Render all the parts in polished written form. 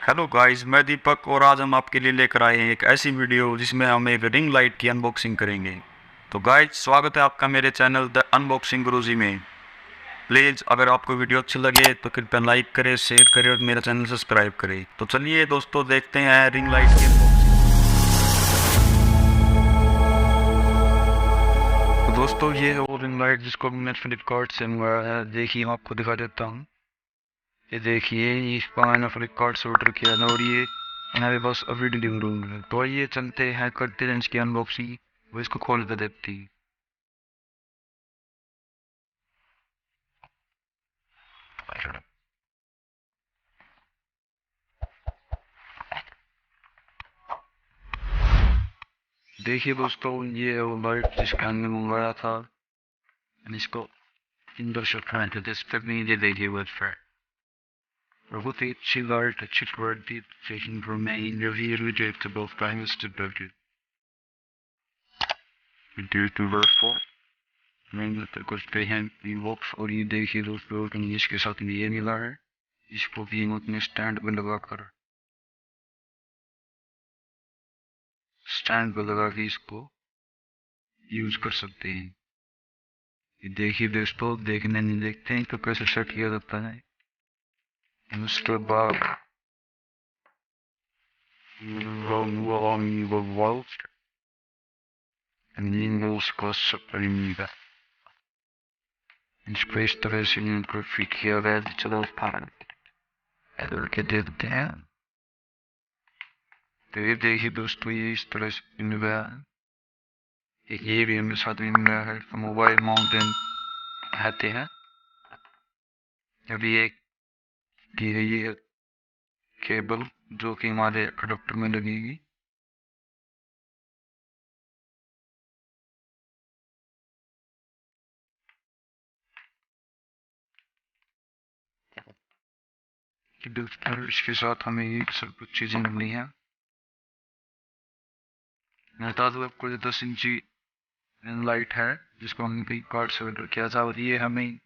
Hello guys, मैं दीपक और आज हम आपके लिए लेकर आए हैं एक ऐसी वीडियो जिसमें हम एक रिंग लाइट की अनबॉक्सिंग करेंगे। तो गाइस, स्वागत है आपका मेरे चैनल द अनबॉक्सिंग गुरुजी में। प्लीज़ अगर आपको वीडियो अच्छी लगे तो कृपया लाइक करें, शेयर करें और मेरा चैनल सब्सक्राइब करें। तो चलिए दोस्तों, देखते हैं रिंग लाइट की अनबॉक्सिंग। तो दोस्तों, ये है वो रिंग लाइट जिसको मैंने फ्लिपकार्ट से मंगाया है। देखिए, मैं आपको दिखा देता हूँ। ये देखिए, इसको मैंने फ्लिपकार्ट से ऑर्डर किया था और ये मेरे पास अभी डिलीवर हुआ है। तो आइए चलते हैं, करते हैं इसकी अनबॉक्सिंग। वो इसको खोल कर देखती। देखिए दोस्तों, ये वो लाइट जिसका हमने मंगाया था। इसको इंदर शक्रांत पे नहीं दे देखिए वेबसाइट। बहुत ही अच्छी लाइट, अच्छी quality, taken from main review rejectable primus to budget. Due to therefore मैंने तो कुछ पे हैं बॉक्स। और ये देखिए दोस्तों, इसके साथ ये मिला है। इसको भी हम अपने स्टैंड पे लगा के इसको यूज कर सकते हैं। ये देखिए दोस्तों, देखते हैं तो कैसे सेट किया जाता है। उसके बाद the world and उसको supplement inspiration grafikia väl till those parent eller के देते हैं। तो ये देखिए दोस्तों, ये इस तरह से मिला है। एक ये भी हमें साथ में मिला है। मोबाइल माउंटेन आते हैं। अभी एक ये केबल जो कि हमारे अडोप्टर में लगेगी। कि दोस्तों, इसके साथ हमें ये सब कुछ चीजें मिली हैं। मैं बता दूं आपको, 10 इंची लाइट है जिसको हमने कई कार्ड से ऑर्डर किया था और ये हमें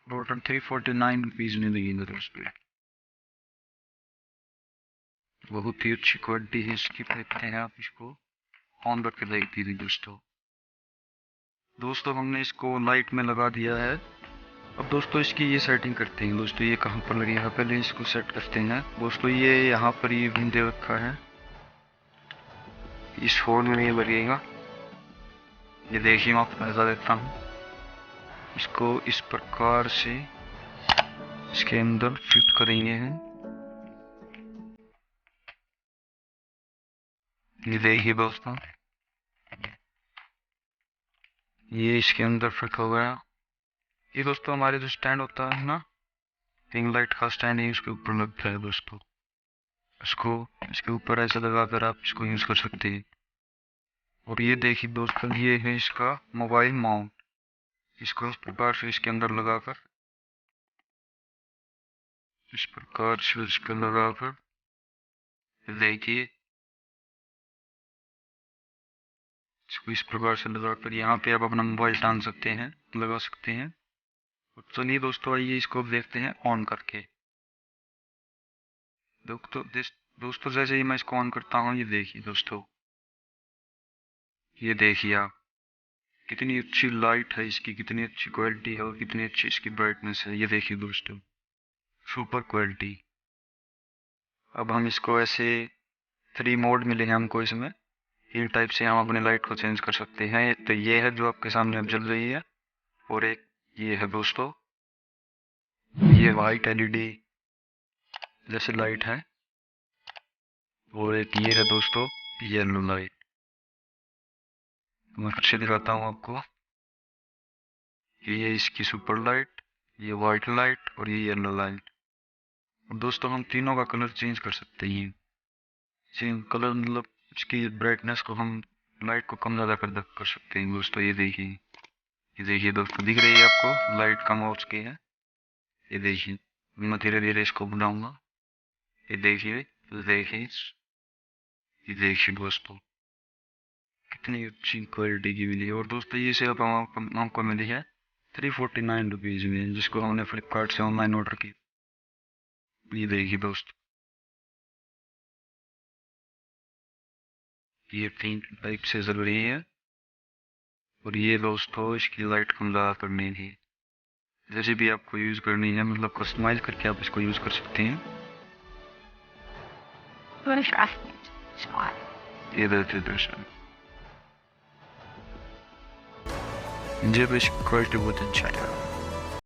टोटल 349 रुपीज में लगी दोस्तों। बहुत ही अच्छी क्वालिटी है इसकी। देखते हैं आप इसको ऑन करके देखती थी दोस्तों हमने इसको लाइट में लगा दिया है। अब दोस्तों, इसकी ये सेटिंग करते हैं। दोस्तों, ये कहाँ पर लगी है, पहले इसको सेट करते हैं। दोस्तों, ये यहाँ पर ये दे रखा है। इस फोन में ये लगेगा। ये देखिए, मैं आपको नजर देता हूँ। इसको इस प्रकार से इसके अंदर फिट करेंगे हैं। ये देखिए दोस्तों, ये इसके अंदर फिट हो गया। ये दोस्तों हमारे जो स्टैंड होता है ना, रिंग लाइट का स्टैंड है, उसके ऊपर लगता है दोस्तों। इसको इसके ऊपर ऐसा लगाकर आप इसको यूज कर सकते हैं। और ये देखिए दोस्तों, ये है इसका मोबाइल माउंट। इसको इस प्रकार से इसके अंदर लगाकर देखिए, इसको इस प्रकार से लगाकर यहाँ पे आप अपना मोबाइल टांग सकते हैं, लगा सकते हैं। तो चलिए दोस्तों, आइए इसको देखते हैं ऑन करके। दोस्तों जैसे ही मैं इसको ऑन करता हूँ, ये देखिए दोस्तों, ये देखिए आप, कितनी अच्छी लाइट है इसकी, कितनी अच्छी क्वालिटी है और कितनी अच्छी इसकी ब्राइटनेस है। ये देखिए दोस्तों, सुपर क्वालिटी। अब हम इसको ऐसे 3 मोड मिले हैं हमको इसमें। ये टाइप से हम अपने लाइट को चेंज कर सकते हैं। तो ये है जो आपके सामने अब जल रही है। और एक ये है दोस्तों, ये वाइट एलईडी जैसे लाइट है। और एक ये है दोस्तों, येलो लाइट। मैं फिर से दिखाता हूँ आपको। ये इसकी सुपर लाइट, ये वाइट लाइट और ये येलो लाइट। और दोस्तों, हम तीनों का कलर चेंज कर सकते हैं। सेम कलर मतलब इसकी ब्राइटनेस को हम लाइट को कम ज़्यादा कर सकते हैं दोस्तों। ये देखिए दोस्तों, दिख रही है आपको लाइट कम हो चुकी है। ये देखिए, मैं धीरे धीरे इसको बढ़ाऊंगा। ये देखिए, देखिए, ये देखिए दोस्तों, कितनी अच्छी क्वालिटी की मिली है। और दोस्तों, ये सेल हमको मिली है 349 रुपीज में, जिसको हमने फ्लिपकार्ट से ऑनलाइन ऑर्डर की। ये देखिए दोस्तों, ये तीन टाइप से ज़रूरी है। और ये दोस्तों इसकी लाइट कम ज़्यादा करनी थी, जैसे भी आपको यूज़ करनी है, मतलब कस्टमाइज करके आप इसको यूज़ कर सकते हैं। ये देते दर्शन जब इस क्वालिटी बहुत अच्छा है।